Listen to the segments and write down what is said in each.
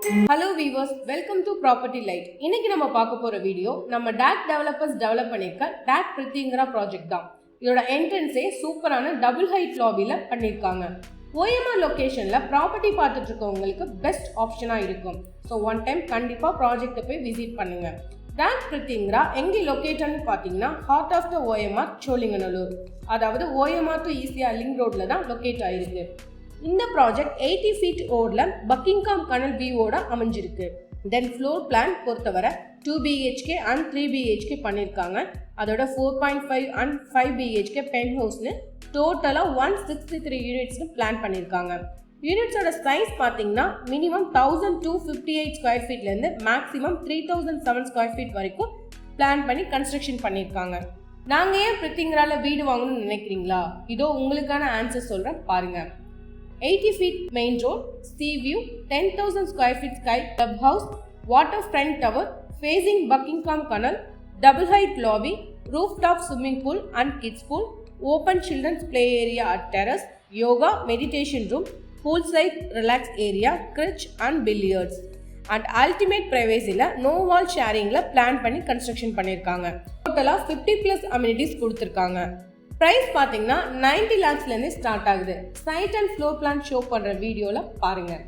Hello viewers, welcome to Property Light. இன்னைக்கு நம்ம பார்க்க போற வீடியோ நம்ம DAC டெவலப்பர்ஸ் டெவலப் பண்ணிருக்க DAC பிரித்திங்கிற ப்ராஜெக்ட் தான். இதோட என்ட்ரன்ஸே சூப்பரான டபுள் ஹைட் லாபில பண்ணிருக்காங்க. OMR லொகேஷன்ல ப்ராப்பர்ட்டி பார்த்துட்டு இருக்கவங்களுக்கு பெஸ்ட் ஆப்ஷனா இருக்கும். ஸோ ஒன் டைம் கண்டிப்பா ப்ராஜெக்ட்டை போய் விசிட் பண்ணுங்க. DAC பிரித்திங்கிரா எங்கே லொக்கேட்டட்னு பார்த்தீங்கன்னா heart of the OMR Sholinganallur, அதாவது OMR டு ECR லிங்க் ரோட்ல தான் லொக்கேட் ஆயிருக்கு. இந்த ப்ராஜெக்ட் 80 ஃபீட் ரோட்ல பக்கிங்ஹாம் கனல் வியூவோட அமைஞ்சிருக்கு. தென் ஃப்ளோர் பிளான் பொறுத்தவரை 2 BHK அண்ட் 3 BHK பண்ணியிருக்காங்க. அதோட 4.5 அண்ட் 5 BHK பென் ஹவுஸ்னு டோட்டலாக 163 யூனிட்ஸ்னு பிளான் பண்ணியிருக்காங்க. யூனிட்ஸோட சைஸ் பார்த்தீங்கன்னா மினிமம் 1258 ஸ்கொயர் ஃபீட்லேருந்து மேக்ஸிமம் 3007 ஸ்கொயர் ஃபீட் வரைக்கும் பிளான் பண்ணி கன்ஸ்ட்ரக்ஷன் பண்ணியிருக்காங்க. நாங்கள் ஏன் பிரித்திங்கரால வீடு வாங்கணும்னு நினைக்கிறீங்களா? இதோ உங்களுக்கான ஆன்சர் சொல்கிறேன் பாருங்க. 80 feet main road, sea view, 10,000 square feet sky clubhouse, waterfront tower facing Buckingham Canal, double height lobby, rooftop swimming pool and kids pool, open children's play area at terrace, yoga meditation room, poolside relax area, crèche and billiards. And ultimate privacy la no wall sharing la plan பண்ணி construction பண்ணிருக்காங்க. டோட்டலா 50+ amenities கொடுத்திருக்காங்க. Price பார்த்தீங்கன்னா 90 lakhsலேருந்து start ஆகுது. Site and floor plan show பண்ணுற வீடியோவில் பாருங்கள்.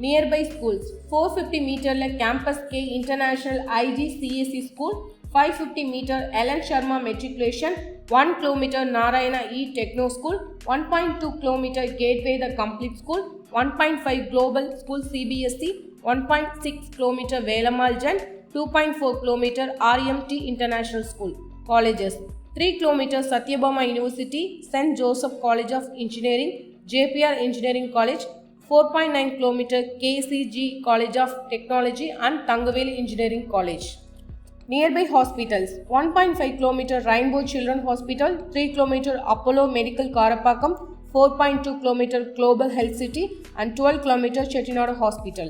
நியர்பை ஸ்கூல்ஸ் 450 மீட்டரில் campus K international IGCSE school, 550 metre Ellen Sharma matriculation, 1 kilometre Narayana techno school, 1.2 kilometre gateway the complete school, 1.5 global school CBSE, 1.6 kilometre Velammal gen, 2.4 kilometre RMT international school. Colleges 3 km Satyabama University, St. Joseph College of Engineering, JPR Engineering College, 4.9 km KCG College of Technology and Thangaveli Engineering College. Nearby hospitals 1.5 km Rainbow Children Hospital, 3 km Apollo Medical Karapakam, 4.2 km Global Health City and 12 km Chettinad Hospital.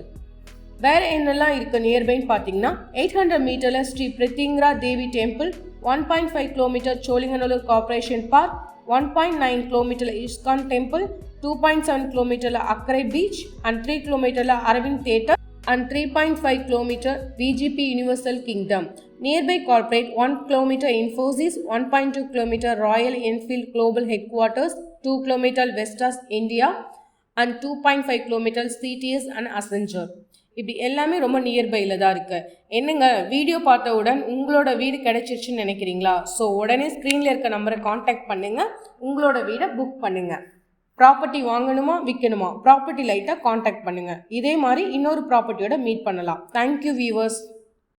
வேறு என்னெல்லாம் இருக்குது நியர்பைன்னு பார்த்தீங்கன்னா 800 மீட்டரில் Sri Prathyangira Devi temple, 1.5 kilometre Sholinganallur corporation park, 1.9 கிலோமீட்டரில் ISKCON temple, 2.7 கிலோமீட்டரில் அக்கரை beach and 3 கிலோமீட்டரில் Aravind theatre and 3.5 kilometre VGP universal kingdom. Nearby corporate 1 kilometre Infosys, 1.2 kilometre Royal Enfield global headquarters, 2 kilometre Vestas India and 2.5 kilometre CTS and Accenture. இப்படி எல்லாமே ரொம்ப நியர்பையில் தான் இருக்குது. என்னங்க வீடியோ பார்த்தவுடன் உங்களோட வீடு கிடைச்சிருச்சுன்னு நினைக்கிறீங்களா? ஸோ உடனே ஸ்க்ரீனில் இருக்க நம்பரை காண்டாக்ட் பண்ணுங்கள், உங்களோட வீடை புக் பண்ணுங்கள். ப்ராப்பர்ட்டி வாங்கணுமா விற்கணுமா? ப்ராப்பர்ட்டி லைட்டாக காண்டாக்ட் பண்ணுங்கள். இதே மாதிரி இன்னொரு ப்ராப்பர்ட்டியோட மீட் பண்ணலாம். Thank you viewers.